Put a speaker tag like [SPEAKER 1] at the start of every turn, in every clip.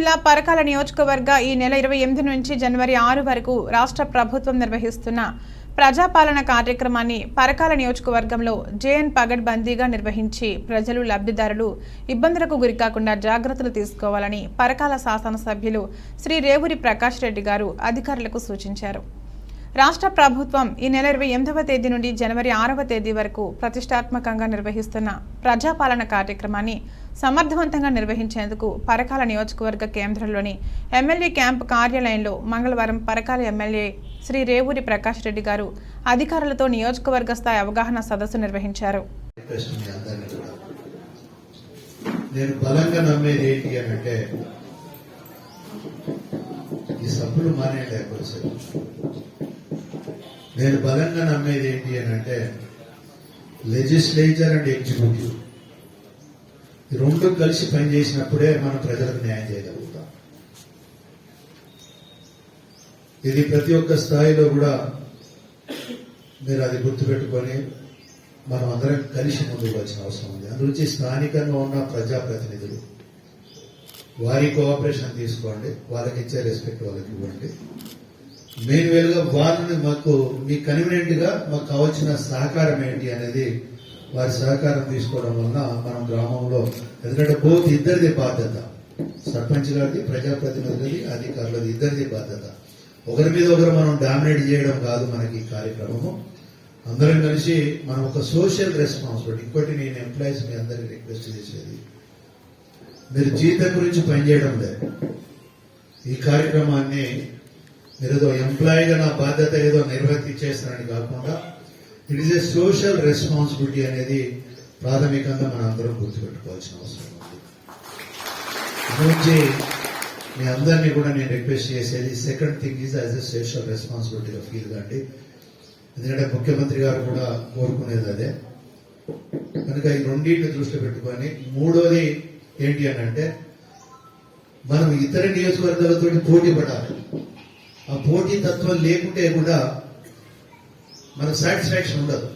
[SPEAKER 1] జిల్లా పరకాల నియోజకవర్గ ఈ నెల 28 నుంచి జనవరి 6 వరకు రాష్ట్ర ప్రభుత్వం నిర్వహిస్తున్న ప్రజాపాలన కార్యక్రమాన్ని పరకాల నియోజకవర్గంలో జేఎన్ పగడ్బందీగా నిర్వహించి ప్రజలు లబ్ధిదారులు ఇబ్బందులకు గురికాకుండా జాగ్రత్తలు తీసుకోవాలని పరకాల శాసనసభ్యులు శ్రీ రేవూరి ప్రకాష్ రెడ్డి గారు అధికారులకు సూచించారు. రాష్ట్ర ప్రభుత్వం ఈ నెల 28వ తేదీ నుండి జనవరి 6వ తేదీ వరకు ప్రతిష్టాత్మకంగా నిర్వహిస్తున్న ప్రజాపాలన కార్యక్రమాన్ని సమర్థవంతంగా నిర్వహించేందుకు పరకాల నియోజకవర్గ కేంద్రంలోని ఎమ్మెల్యే క్యాంపు కార్యాలయంలో మంగళవారం పరకాల ఎమ్మెల్యే శ్రీ రేవూరి ప్రకాష్ రెడ్డి గారు అధికారులతో నియోజకవర్గ స్థాయి అవగాహన సదస్సు నిర్వహించారు.
[SPEAKER 2] నేను బలంగా నమ్మేది ఏంటి అంటే ఈ సభ్యులు మానేయలేకపోతే నేను బలంగా నమ్మేది ఏంటి అంటే లెజిస్లేచర్ అండ్ ఎగ్జిక్యూటివ్ ఈ రెండు కలిసి పనిచేసినప్పుడే మనం ప్రజలకు న్యాయం చేయగలుగుతాం. ఇది ప్రతి ఒక్క స్థాయిలో కూడా మీరు అది గుర్తుపెట్టుకొని మనం అందరం కలిసి ముందుకు వచ్చిన అవసరం ఉంది. అందుగురించి స్థానికంగా ఉన్న ప్రజాప్రతినిధులు వారి కోఆపరేషన్ తీసుకోండి, వాళ్ళకి ఇచ్చే రెస్పెక్ట్ వాళ్ళకి ఇవ్వండి. మెయిన్ వేలుగా వాళ్ళని మాకు మీ కన్వీనియంట్ గా మాకు కావాల్సిన సహకారం ఏంటి అనేది వారి సహకారం తీసుకోవడం వలన మనం గ్రామంలో, ఎందుకంటే బోత్ ఇద్దరిది బాధ్యత, సర్పంచ్ గారిది, ప్రజాప్రతినిధులది, అధికారులది ఇద్దరిది బాధ్యత. ఒకరి మీద ఒకరు మనం డామినేట్ చేయడం కాదు మనకి ఈ కార్యక్రమము. అందరం కలిసి మనం ఒక సోషల్ రెస్పాన్సిబిలిటీ. ఇంకోటి నేను ఎంప్లాయీస్ మీ అందరికి రిక్వెస్ట్ చేసేది, మీరు జీతం గురించి పనిచేయడం లేదు. ఈ కార్యక్రమాన్ని మీరు ఏదో ఎంప్లాయీగా నా బాధ్యత ఏదో నిర్వర్తించేస్తానని కాకుండా it is a social responsibility అనేది ప్రాథమికంగా మన అందరం గుర్తుపెట్టుకోవాల్సిన అవసరం ఉంది. గురించి మీ అందరినీ కూడా నేను రిక్వెస్ట్ చేసేది, second thing is as a social రెస్పాన్సిబిలిటీగా ఫీల్ కాండి. ఎందుకంటే ముఖ్యమంత్రి గారు కూడా కోరుకునేది అదే. కనుక ఈ రెండింటిని దృష్టిలో పెట్టుకొని, మూడోది ఏంటి అని అంటే మనం ఇతర నియోజకవర్గాలతో పోటీ పడాలి. ఆ పోటీ తత్వం లేకుంటే కూడా మనకు సాటిస్ఫాక్షన్ ఉండదు.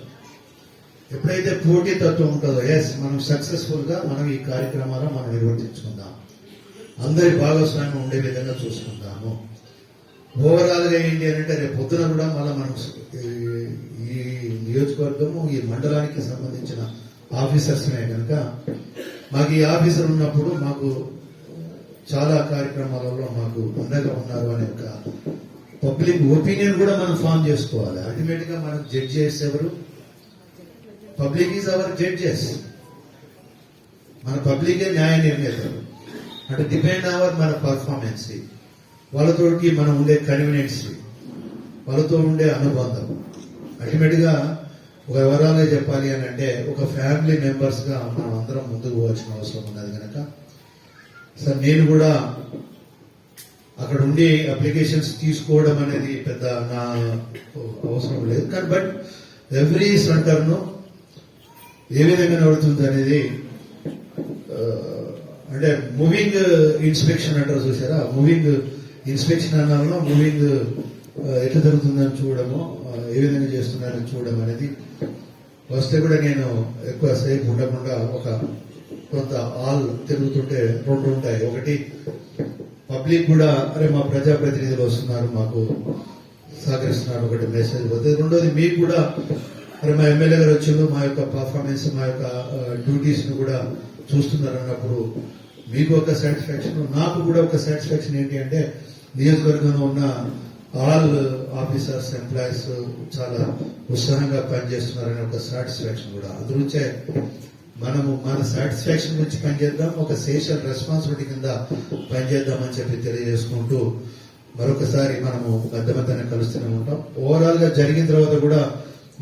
[SPEAKER 2] ఎప్పుడైతే పోటీ తత్వం ఉంటుందో, ఎస్ మనం సక్సెస్ఫుల్ గా మనం ఈ కార్యక్రమాలను మనం నిర్వర్తించుకుందాం, అందరి భాగస్వామ్యం ఉండే విధంగా చూసుకుందాము. ఓవరాల్ గా ఏంటి అంటే రేపు పొద్దున కూడా మళ్ళీ మనం ఈ నియోజకవర్గము, ఈ మండలానికి సంబంధించిన ఆఫీసర్స్నే కనుక మాకు ఈ ఆఫీసర్ ఉన్నప్పుడు మాకు చాలా కార్యక్రమాలలో మాకు అండగా ఉన్నారు అనే ఒక పబ్లిక్ ఒపీనియన్ కూడా మనం ఫామ్ చేసుకోవాలి. అల్టిమేట్ గా మనకు జడ్జెస్ ఎవరు? Public is our judges. మన పబ్లికే న్యాయ నిర్ణేతలు. అంటే డిపెండ్ అవర్ మన పర్ఫార్మెన్స్, వాళ్ళతోటి మనం ఉండే కన్వీనియన్స్, వాళ్ళతో ఉండే అనుబంధం. అల్టిమేట్ గా ఒక వివరాలుగా చెప్పాలి అని అంటే ఒక ఫ్యామిలీ మెంబర్స్ గా మనం అందరం ముందుకు పోవాల్సిన అవసరం ఉన్నది. కనుక సార్ నేను కూడా అక్కడ ఉండి అప్లికేషన్స్ తీసుకోవడం అనేది పెద్ద నా అవసరం లేదు. కానీ బట్ ఎవ్రీ సెంటర్ను ఏ విధంగా నడుతుంది అనేది, అంటే మూవింగ్ ఇన్స్పెక్షన్ అంటారు చూసారా, మూవింగ్ ఇన్స్పెక్షన్ అన్నారో మూవింగ్ ఎట్లా జరుగుతుందని చూడడము, ఏ విధంగా చేస్తున్నారని చూడడం అనేది. వస్తే కూడా నేను ఎక్కువ సేపు ఉండకుండా ఒక కొంత ఆల్ తిరుగుతుంటే రెండు ఉంటాయి. ఒకటి పబ్లిక్ కూడా అరే మా ప్రజాప్రతినిధులు వస్తున్నారు, మాకు సహకరిస్తున్నారు, ఒకటి మెసేజ్ పోతుంది. రెండోది మీకు కూడా అరే మా ఎమ్మెల్యే గారు వచ్చిండు, మా యొక్క పర్ఫార్మెన్స్, మా యొక్క డ్యూటీస్ ను కూడా చూస్తున్నారు అన్నప్పుడు మీకు ఒక సాటిస్ఫాక్షన్, నాకు కూడా ఒక సాటిస్ఫాక్షన్. ఏంటి అంటే నియోజకవర్గంలో ఉన్న ఆల్ ఆఫీసర్స్, ఎంప్లాయీస్ చాలా ఉత్సాహంగా పనిచేస్తున్నారనే ఒక సాటిస్ఫాక్షన్ కూడా. అందుగురించే మనము మన సాటిస్ఫాక్షన్ గురించి పనిచేద్దాం, ఒక సోషల్ రెస్పాన్సిబిలిటీ కింద పనిచేద్దామని చెప్పి తెలియజేసుకుంటూ మరొకసారి మనము పెద్దమంతాన్ని కలుస్తూనే ఉంటాం. ఓవరాల్ గా జరిగిన తర్వాత కూడా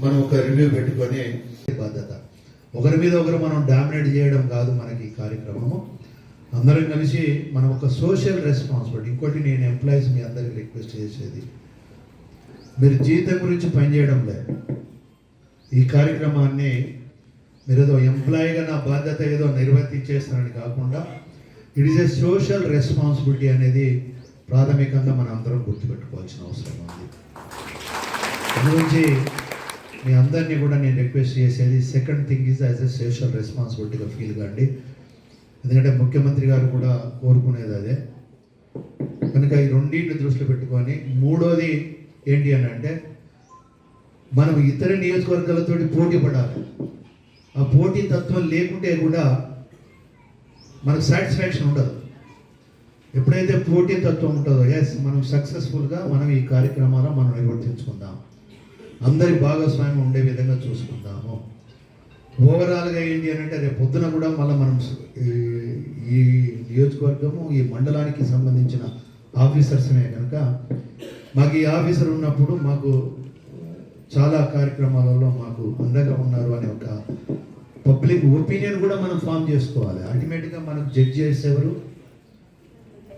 [SPEAKER 2] మనం ఒక రివ్యూ పెట్టుకొని బాధ్యత, ఒకరి మీద ఒకరు మనం డామినేట్ చేయడం కాదు మనకి ఈ కార్యక్రమము. అందరం కలిసి మనం ఒక సోషల్ రెస్పాన్సిబిలిటీ. ఇంకోటి నేను ఎంప్లాయీస్ మీ అందరికి రిక్వెస్ట్ చేసేది, మీరు జీతం గురించి పనిచేయడం లేదు. ఈ కార్యక్రమాన్ని మీరు ఏదో ఎంప్లాయీగా నా బాధ్యత ఏదో నిర్వర్తించేస్తానని కాకుండా it is a social responsibility అనేది ప్రాథమికంగా మనం అందరం గుర్తుపెట్టుకోవాల్సిన అవసరం ఉంది. అందుగురించి మీ అందరినీ కూడా నేను రిక్వెస్ట్ చేసేది, second thing is as a social రెస్పాన్సిబిలిటీగా ఫీల్ కాండి. ఎందుకంటే ముఖ్యమంత్రి గారు కూడా కోరుకునేది అదే. కనుక ఈ రెండింటిని దృష్టిలో పెట్టుకొని మూడోది ఏంటి అని అంటే మనం ఇతర నియోజకవర్గాలతో పోటీ పడాలి. ఆ పోటీ తత్వం లేకుంటే కూడా మనకు సాటిస్ఫాక్షన్ ఉండదు. ఎప్పుడైతే పోటీ తత్వం ఉంటుందో ఎస్ మనం సక్సెస్ఫుల్గా మనం ఈ కార్యక్రమాలను మనం నిర్వర్తించుకుందాం, అందరి భాగస్వామ్యం ఉండే విధంగా చూసుకుందాము. ఓవరాల్గా ఏంటి అని అంటే రేపు పొద్దున కూడా మళ్ళీ మనం ఈ నియోజకవర్గము ఈ మండలానికి సంబంధించిన ఆఫీసర్స్నే కనుక మాకు ఈ ఆఫీసర్ ఉన్నప్పుడు మాకు చాలా కార్యక్రమాలలో మాకు అండగా ఉన్నారు అనే ఒక పబ్లిక్ ఒపీనియన్ కూడా మనం ఫామ్ చేసుకోవాలి. అల్టిమేట్గా మనకు జడ్జెస్ ఎవరు?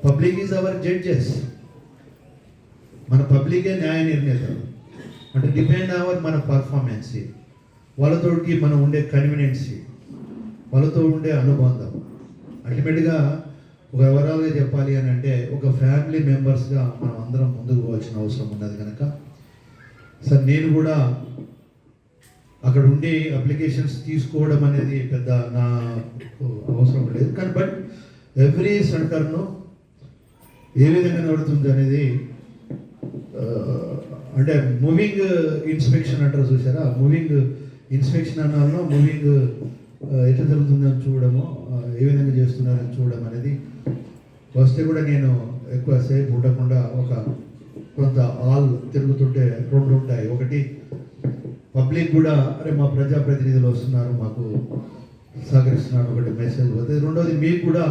[SPEAKER 2] Public is our judges. మన పబ్లికే న్యాయ నిర్ణేతలు. అంటే డిపెండ్ అవర్ మన పర్ఫార్మెన్స్, వాళ్ళతోటి మనం ఉండే కన్వీనియన్సీ, వాళ్ళతో ఉండే అనుబంధం. అల్టిమేట్గా ఒక ఓవరాల్గా చెప్పాలి అని అంటే ఒక ఫ్యామిలీ మెంబర్స్గా మనం అందరం ముందుకు పోవాల్సిన అవసరం ఉన్నది కనుక సార్ నేను కూడా అక్కడ ఉండి అప్లికేషన్స్ తీసుకోవడం అనేది పెద్ద నా అవసరం లేదు. కానీ బట్ ఎవ్రీ సెంటర్ను ఏ విధంగా నడుతుంది అనేది అంటే మూవింగ్ ఇన్స్పెక్షన్ అంటారు చూసారా, మూవింగ్ ఇన్స్పెక్షన్ అన్నాను, మూవింగ్ ఎట్లా జరుగుతుందని చూడడము, ఏ విధంగా చేస్తున్నారని చూడడం అనేది వస్తే కూడా నేను ఎక్కువసేపు ఉండకుండా ఒక కొంత ఆల్ తిరుగుతుంటే రెండు ఉంటాయి. ఒకటి పబ్లిక్ కూడా అరే మా ప్రజాప్రతినిధులు వస్తున్నారు మాకు సహకరిస్తున్నారు ఒకటి మెసేజ్ పోతుంది. రెండోది మీకు కూడా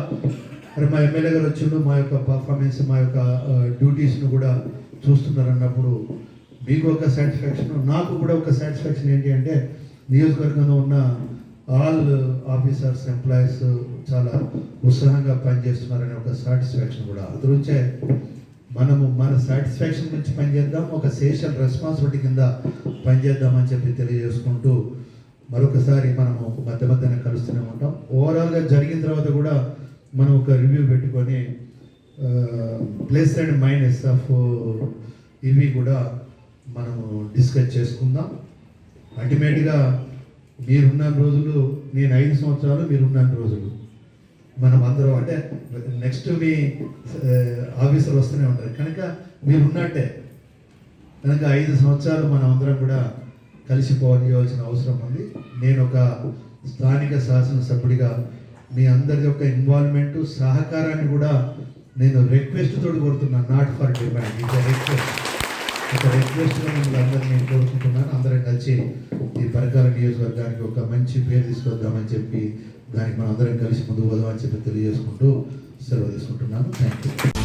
[SPEAKER 2] అరే మా ఎమ్మెల్యే గారు వచ్చిండు మా యొక్క పర్ఫార్మెన్స్ మా యొక్క డ్యూటీస్ను కూడా చూస్తున్నారు అన్నప్పుడు మీకు ఒక సాటిస్ఫాక్షన్, నాకు కూడా ఒక సాటిస్ఫాక్షన్ ఏంటి అంటే నియోజకవర్గంలో ఉన్న ఆల్ ఆఫీసర్స్ ఎంప్లాయీస్ చాలా ఉత్సాహంగా పనిచేస్తున్నారనే ఒక సాటిస్ఫాక్షన్ కూడా. అందులోంచే మనము మన సాటిస్ఫాక్షన్ గురించి పనిచేద్దాం, ఒక సోషల్ రెస్పాన్సిబిలిటీ కింద పనిచేద్దామని చెప్పి తెలియజేసుకుంటూ మరొకసారి మనము మధ్య మధ్యన కలుస్తూనే ఉంటాం. ఓవరాల్గా జరిగిన తర్వాత కూడా మనం ఒక రివ్యూ పెట్టుకొని ప్లస్ అండ్ మైనస్ ఆఫ్ ఇవి కూడా మనము డిస్కస్ చేసుకుందాం. అల్టిమేట్గా మీరున్న రోజులు, నేను 5 సంవత్సరాలు, మీరున్న రోజులు, మనం అందరం అంటే నెక్స్ట్ మీ ఆఫీసర్ వస్తూనే ఉంటారు కనుక మీరున్నట్టే కనుక 5 సంవత్సరాలు మనం అందరం కూడా కలిసిపోవాల్సిన అవసరం ఉంది. నేను ఒక స్థానిక శాసనసభ్యుడిగా మీ అందరి యొక్క ఇన్వాల్వ్మెంట్ సహకారాన్ని కూడా నేను రిక్వెస్ట్ తోటి కోరుతున్నాను, not for demand, it request. ఒక రిక్వెస్ట్గా మిమ్మల్ని అందరినీ కోరుకుంటున్నాను. అందరం కలిసి ఈ పరకాల నియోజకవర్గానికి ఒక మంచి పేరు తీసుకొద్దామని చెప్పి దానికి మనం అందరం కలిసి ముందుకు పోదామని చెప్పి తెలియజేసుకుంటూ సెలవు తీసుకుంటున్నాను. Thank you.